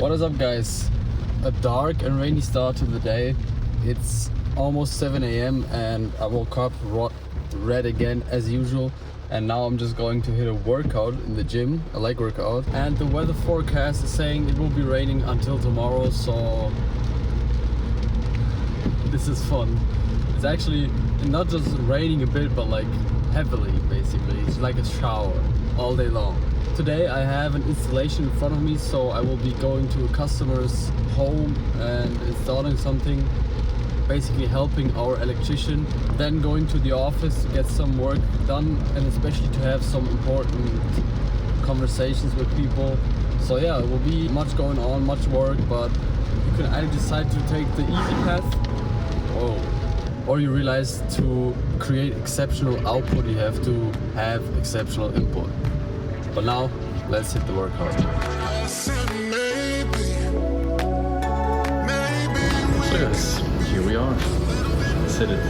What is up, guys? A dark and rainy start to the day. It's almost 7 a.m. and I woke up red again as usual, and now I'm just going to hit a workout in the gym, a leg workout, and the weather forecast is saying it will be raining until tomorrow, so this is fun. It's actually not just raining a bit, but like heavily, basically. It's like a shower all day long. Today I have an installation in front of me, so I will be going to a customer's home and installing something, basically helping our electrician, then going to the office to get some work done, and especially to have some important conversations with people. So yeah, it will be much going on, much work, but you can either decide to take the easy path, or you realize to create exceptional output you have to have exceptional input. But now, let's hit the workout. So guys, here we are. Let's hit it.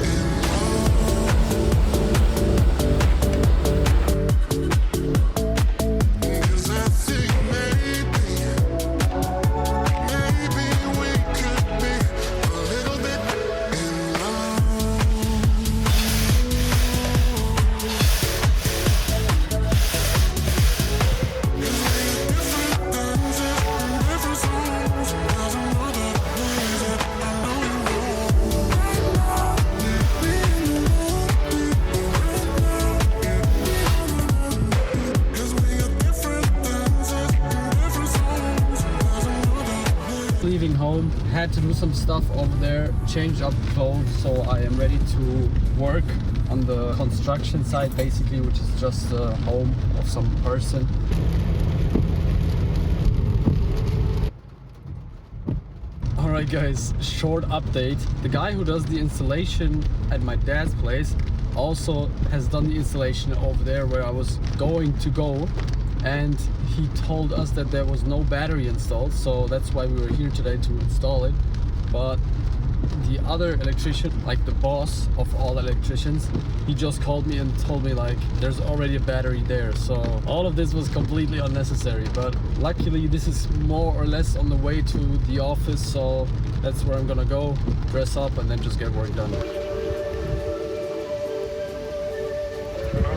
Leaving home, had to do some stuff over there, change up clothes, so I am ready to work on the construction site, basically, which is just the home of some person. Alright guys, short update. The guy who does the installation at my dad's place also has done the installation over there where I was going to go, and he told us that there was no battery installed, so that's why we were here today to install it. But the other electrician, like the boss of all electricians, he just called me and told me like there's already a battery there. So all of this was completely unnecessary, but luckily this is more or less on the way to the office, so that's where I'm gonna go, dress up, and then just get work done.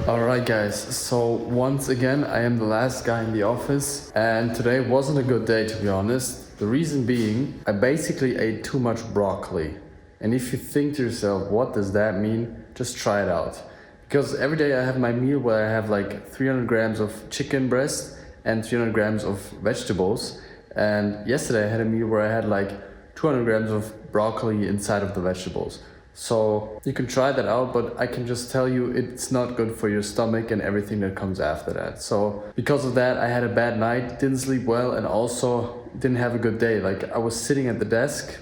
Alright guys, so once again I am the last guy in the office, and today wasn't a good day, to be honest. The reason being, I basically ate too much broccoli. And if you think to yourself, what does that mean? Just try it out. Because every day I have my meal where I have like 300 grams of chicken breast and 300 grams of vegetables. And yesterday I had a meal where I had like 200 grams of broccoli inside of the vegetables. So you can try that out, but I can just tell you it's not good for your stomach and everything that comes after that. So because of that, I had a bad night, didn't sleep well, and also didn't have a good day. Like, I was sitting at the desk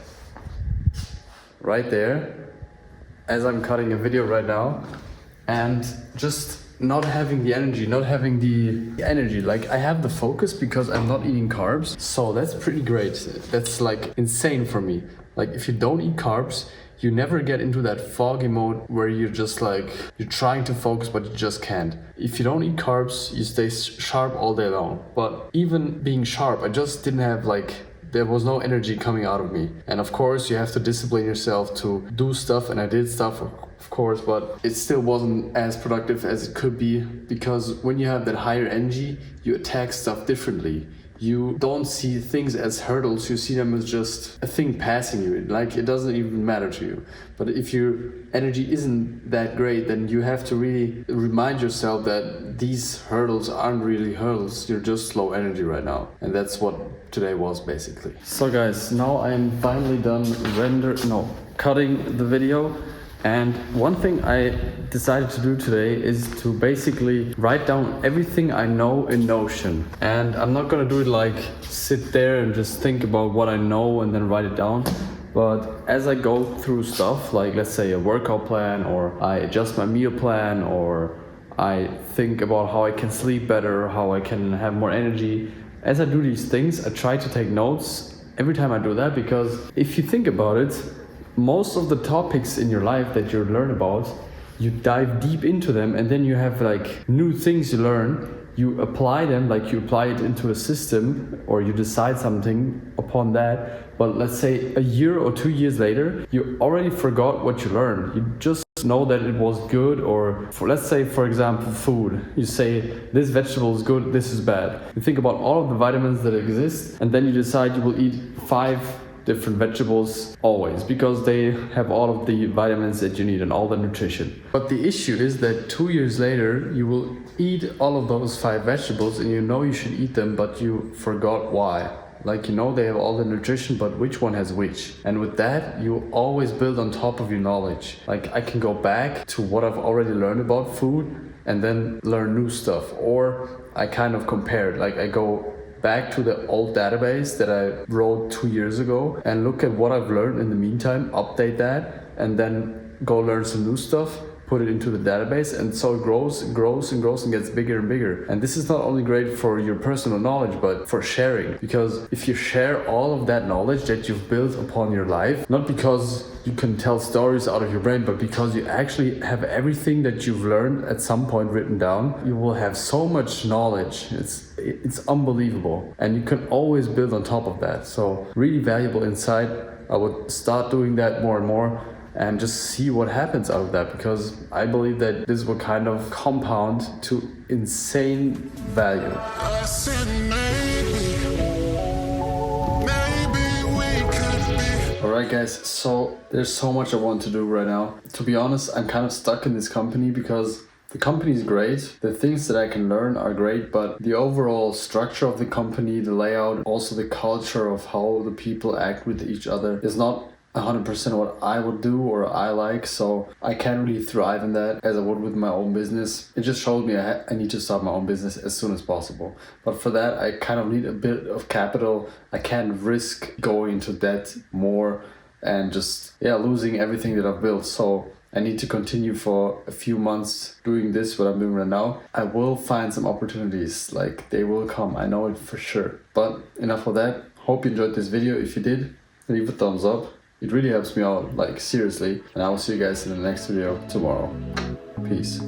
right there as I'm cutting a video right now, and just not having the energy, like I have the focus because I'm not eating carbs. So that's pretty great. That's like insane for me. Like, if you don't eat carbs, you never get into that foggy mode where you're just like, you're trying to focus but you just can't. If you don't eat carbs, you stay sharp all day long. But even being sharp, I just didn't have there was no energy coming out of me. And of course you have to discipline yourself to do stuff, and I did stuff of course, but it still wasn't as productive as it could be, because when you have that higher energy, you attack stuff differently. You don't see things as hurdles, you see them as just a thing passing you. Like, it doesn't even matter to you. But if your energy isn't that great, then you have to really remind yourself that these hurdles aren't really hurdles, you're just low energy right now. And that's what today was, basically. So guys, now I am finally done cutting the video. And one thing I decided to do today is to basically write down everything I know in Notion. And I'm not gonna do it like sit there and just think about what I know and then write it down. But as I go through stuff, like let's say a workout plan, or I adjust my meal plan, or I think about how I can sleep better, how I can have more energy. As I do these things, I try to take notes every time I do that, because if you think about it, most of the topics in your life that you learn about, you dive deep into them, and then you have like new things you learn, you apply them, like you apply it into a system or you decide something upon that. But let's say a year or 2 years later, you already forgot what you learned. You just know that it was good, or let's say, for example, food. You say this vegetable is good, this is bad. You think about all of the vitamins that exist, and then you decide you will eat 5 different vegetables always because they have all of the vitamins that you need and all the nutrition. But the issue is that 2 years later you will eat all of those 5 vegetables and you know you should eat them, but you forgot why. Like, you know, they have all the nutrition, but which one has which? And with that, you always build on top of your knowledge. Like, I can go back to what I've already learned about food and then learn new stuff. Or I kind of compare it. Like, I go back to the old database that I wrote 2 years ago and look at what I've learned in the meantime, update that, and then go learn some new stuff, put it into the database, and so it grows and grows and grows and gets bigger and bigger. And this is not only great for your personal knowledge, but for sharing. Because if you share all of that knowledge that you've built upon your life, not because you can tell stories out of your brain, but because you actually have everything that you've learned at some point written down, you will have so much knowledge. It's unbelievable. And you can always build on top of that. So really valuable insight. I would start doing that more and more, and just see what happens out of that, because I believe that this will kind of compound to insane value. I said maybe we could be. Alright guys, so there's so much I want to do right now. To be honest, I'm kind of stuck in this company because the company is great, the things that I can learn are great, but the overall structure of the company, the layout, also the culture of how the people act with each other is not 100% what I would do or I like, so I can't really thrive in that as I would with my own business. It just showed me I need to start my own business as soon as possible. But for that, I kind of need a bit of capital. I can't risk going into debt more and just losing everything that I've built. So I need to continue for a few months doing this, what I'm doing right now. I will find some opportunities, like they will come, I know it for sure. But enough of that. Hope you enjoyed this video. If you did, leave a thumbs up. It really helps me out, like seriously. And I will see you guys in the next video tomorrow. Peace.